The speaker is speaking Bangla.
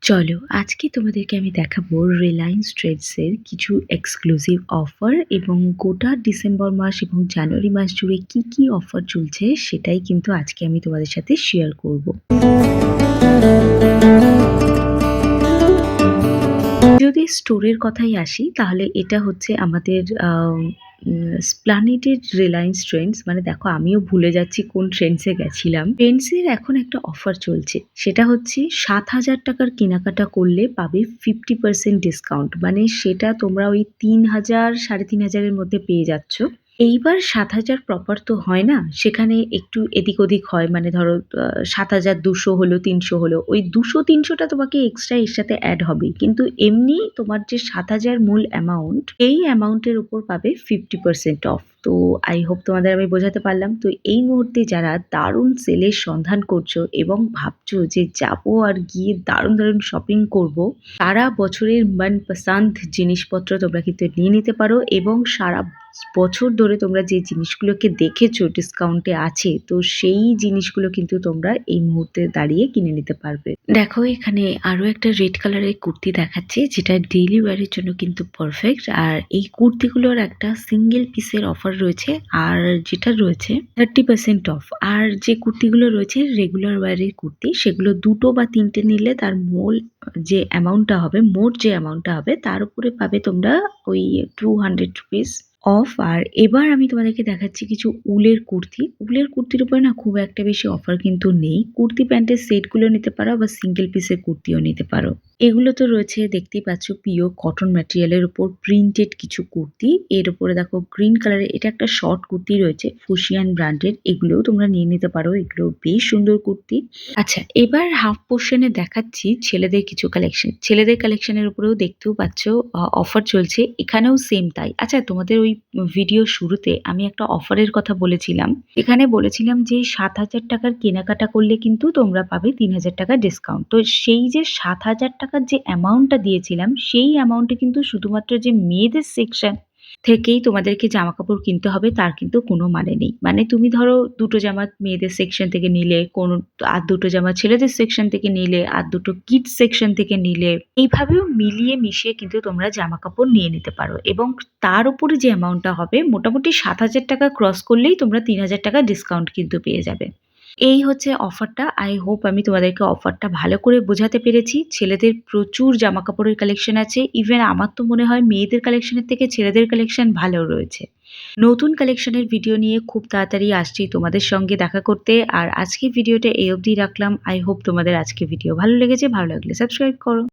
চলো আজকে তোমাদেরকে আমি দেখাবো রিলায়েন্স ট্রেন্ডসের কিছু এক্সক্লুসিভ অফার এবং গোটা ডিসেম্বর মাস এবং জানুয়ারি মাস জুড়ে কি কি অফার চলছে সেটাই কিন্তু আজকে আমি তোমাদের সাথে শেয়ার করব। যদি স্টোরের কথাই আসি তাহলে এটা হচ্ছে আমাদের স্প্লানেটেড রিলায়েন্স ট্রেন্ডস, মানে দেখো আমিও ভুলে যাচ্ছি কোন ট্রেন্ডসে গেছিলাম। ট্রেন্ডসের এখন একটা অফার চলছে, সেটা হচ্ছে 7,000 টাকার কেনাকাটা করলে পাবে 50% ডিসকাউন্ট, মানে সেটা তোমরা ওই 3,000 3,500-এর মধ্যে পেয়ে যাচ্ছ। এইবার 7,000 প্রপার তো হয় না, সেখানে একটু এদিক ওদিক হয়, মানে ধরো 7,200 হলো, 300 হলো, ওই 200-300টা তোমাকে এক্সট্রা এর সাথে অ্যাড হবে, কিন্তু এমনি তোমার যে 7,000 মূল অ্যামাউন্ট, এই অ্যামাউন্টের উপর পাবে 50% অফ। তো আই হোপ তোমাদের আমি বোঝাতে পারলাম। তো এই মুহূর্তে যারা দারুণ সেলের সন্ধান করছো এবং ভাবছো যে যাবো আর গিয়ে দারুণ দারুণ শপিং করব, সারা বছরের মনপসন্দ জিনিসপত্র তোমরা কিন্তু নিয়ে নিতে পারো এবং সারা বছর ধরে তোমরা যে জিনিসগুলোকে দেখেছো ডিসকাউন্টে আছে, তো সেই জিনিসগুলো কিন্তু তোমরা এই মুহূর্তে দাঁড়িয়ে কিনে নিতে পারবে। দেখো এখানে আরো একটা রেড কালারের কুর্তি দেখাচ্ছি, যেটা ডেইলি ওয়্যারের জন্য কিন্তু পারফেক্ট। আর এই কুর্তিগুলোর একটা সিঙ্গেল পিসের অফার রয়েছে, আর যেটা রয়েছে 30% অফ। আর যে কুর্তিগুলো রয়েছে রেগুলার ওয়্যারের কুর্তি, সেগুলো 2টো বা 3টে নিলে তার মোট যে অ্যামাউন্টটা হবে তার উপরে পাবে তোমরা ওই 200 রুপিস অফ। আর এবার আমি তোমাদেরকে দেখাচ্ছি কিছু উলের কুর্তি। উলের কুর্তির উপরে না খুব একটা বেশি অফার কিন্তু নেই। কুর্তি প্যান্টের সেটগুলো নিতে পারো বা সিঙ্গেল পিসের কুর্তিও নিতে পারো। এগুলো তো রয়েছে, দেখতেই পাচ্ছ, পিওর কটন ম্যাটেরিয়ালের উপর প্রিন্টেড কিছু কুর্তি। এর উপরে দেখো গ্রিন কালারের এটা একটা শর্ট কুর্তি রয়েছে ফুশিয়ান ব্র্যান্ডের, এগুলোও তোমরা নিয়ে নিতে পারো, এগুলো বেশ সুন্দর কুর্তি। আচ্ছা, এবার হাফ পোর্শনে দেখাচ্ছি ছেলেদের কিছু কালেকশন। ছেলেদের কালেকশনের উপরেও দেখতেও পাচ্ছ অফার চলছে, এখানেও সেম তাই। আচ্ছা, তোমাদের ওই ভিডিও শুরুতে আমি একটা অফারের কথা বলেছিলাম, এখানে বলেছিলাম যে 7,000 টাকার কেনাকাটা করলে কিন্তু তোমরা পাবে 3,000 টাকা ডিসকাউন্ট। তো সেই যে 7,000 টাকার যে অ্যামাউন্টটা দিয়েছিলাম, সেই অ্যামাউন্টে কিন্তু শুধুমাত্র যে মেয়েদের সেকশন থেকেই তোমাদেরকে জামা কাপড় কিনতে হবে তার কিন্তু কোনো মানে নেই। মানে তুমি ধরো 2টো জামা মেয়েদের সেকশন থেকে নিলে, কোনো আর 2টো জামা ছেলেদের সেকশন থেকে নিলে, আর 2টো কিডস সেকশন থেকে নিলে, এইভাবেও মিলিয়ে মিশিয়ে কিন্তু তোমরা জামা কাপড় নিয়ে নিতে পারো। এবং তার উপরে যে অ্যামাউন্টটা হবে, মোটামুটি 7,000 টাকা ক্রস করলেই তোমরা 3,000 টাকা ডিসকাউন্ট কিন্তু পেয়ে যাবে। এই হচ্ছে অফারটা। আই হোপ আমি তোমাদেরকে অফারটা ভালো করে বোঝাতে পেরেছি। ছেলেদের প্রচুর জামা কাপড়ের কালেকশন আছে, ইভেন আমার তো মনে হয় মেয়েদের কালেকশনের থেকে ছেলেদের কালেকশন ভালো রয়েছে। নতুন কালেকশনের ভিডিও নিয়ে খুব তাড়াতাড়ি আসছি তোমাদের সঙ্গে দেখা করতে। আর আজকের ভিডিওটা এই অবধি রাখলাম। আই হোপ তোমাদের আজকে ভিডিও ভালো লেগেছে, ভালো লাগলে সাবস্ক্রাইব করো।